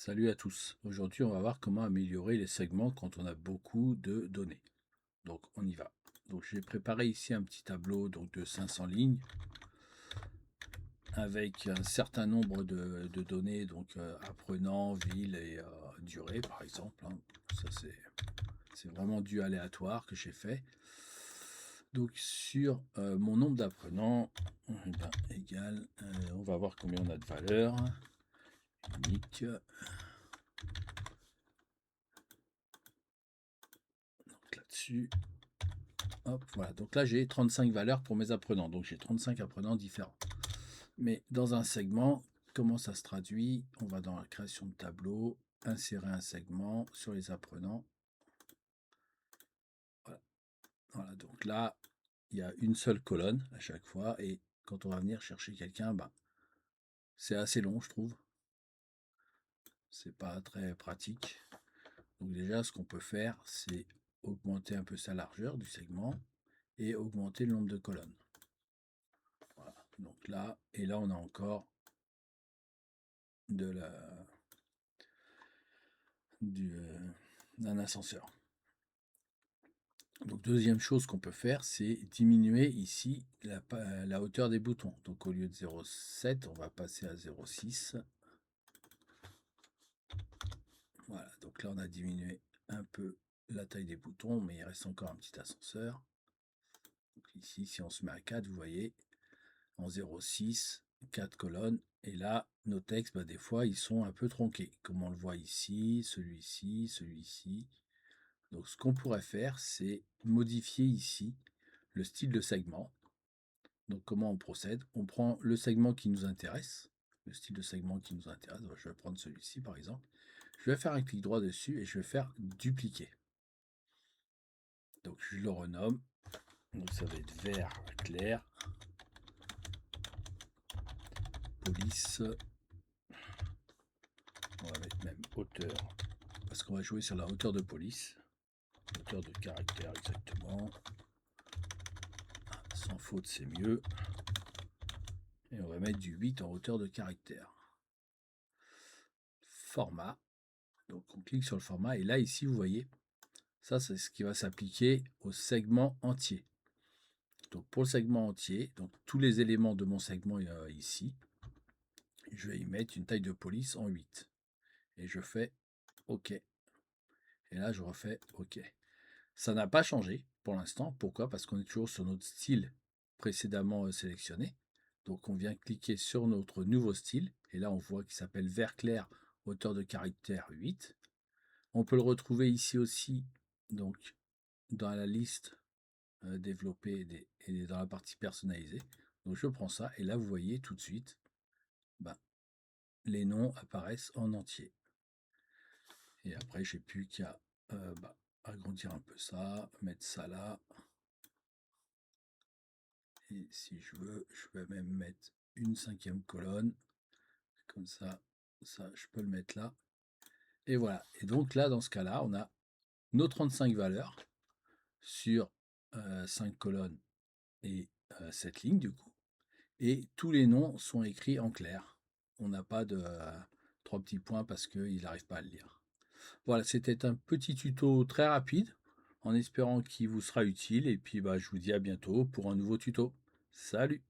Salut à tous. Aujourd'hui, on va voir comment améliorer les segments quand on a beaucoup de données. Donc, on y va. Donc, j'ai préparé ici un petit tableau de 500 lignes avec un certain nombre de données, apprenants, ville et durée, par exemple, hein. Ça, c'est vraiment du aléatoire que j'ai fait. Donc, sur mon nombre d'apprenants, égal, on va voir combien on a de valeur unique. Donc, là-dessus. Hop, voilà. Donc là, j'ai 35 valeurs pour mes apprenants. Donc j'ai 35 apprenants différents. Mais dans un segment, comment ça se traduit? On va dans la création de tableau, insérer un segment sur les apprenants. Voilà. Voilà. Donc là, il y a une seule colonne à chaque fois. Et quand on va venir chercher quelqu'un, c'est assez long, je trouve. C'est pas très pratique. Donc déjà, ce qu'on peut faire, c'est augmenter un peu sa largeur du segment et augmenter le nombre de colonnes. Voilà. Donc là, et là, on a encore de la, d'un ascenseur. Donc deuxième chose qu'on peut faire, c'est diminuer ici la hauteur des boutons. Donc au lieu de 0,7, on va passer à 0,6. Voilà, donc là on a diminué un peu la taille des boutons, mais il reste encore un petit ascenseur. Donc ici, si on se met à 4, vous voyez, en 0,6, 4 colonnes. Et là, nos textes, des fois, ils sont un peu tronqués, comme on le voit ici, celui-ci, celui-ci. Donc ce qu'on pourrait faire, c'est modifier ici le style de segment. Donc comment on procède? On prend le segment qui nous intéresse, le style de segment qui nous intéresse. Je vais prendre celui-ci par exemple. Je vais faire un clic droit dessus et je vais faire dupliquer. Donc je le renomme. Donc ça va être vert clair. Police. On va mettre même hauteur. Parce qu'on va jouer sur la hauteur de police. Hauteur de caractère exactement. Sans faute c'est mieux. Et on va mettre du 8 en hauteur de caractère. Format. Donc on clique sur le format et là ici vous voyez, ça c'est ce qui va s'appliquer au segment entier. Donc pour le segment entier, donc tous les éléments de mon segment ici, je vais y mettre une taille de police en 8. Et je fais OK. Et là je refais OK. Ça n'a pas changé pour l'instant. Pourquoi? Parce qu'on est toujours sur notre style précédemment sélectionné. Donc on vient cliquer sur notre nouveau style. Et là on voit qu'il s'appelle vert clair, hauteur de caractère 8. On peut le retrouver ici aussi, donc dans la liste développée et dans la partie personnalisée. Donc je prends ça et là vous voyez tout de suite, les noms apparaissent en entier. Et après j'ai plus qu'à agrandir un peu ça, mettre ça là. Et si je veux, je vais même mettre une 5e colonne. Comme ça, je peux le mettre là. Et voilà. Et donc là, dans ce cas-là, on a nos 35 valeurs sur 5 colonnes et 7 lignes du coup. Et tous les noms sont écrits en clair. On n'a pas de 3 petits points parce qu'il n'arrive pas à le lire. Voilà, c'était un petit tuto très rapide en espérant qu'il vous sera utile. Et puis je vous dis à bientôt pour un nouveau tuto. Salut!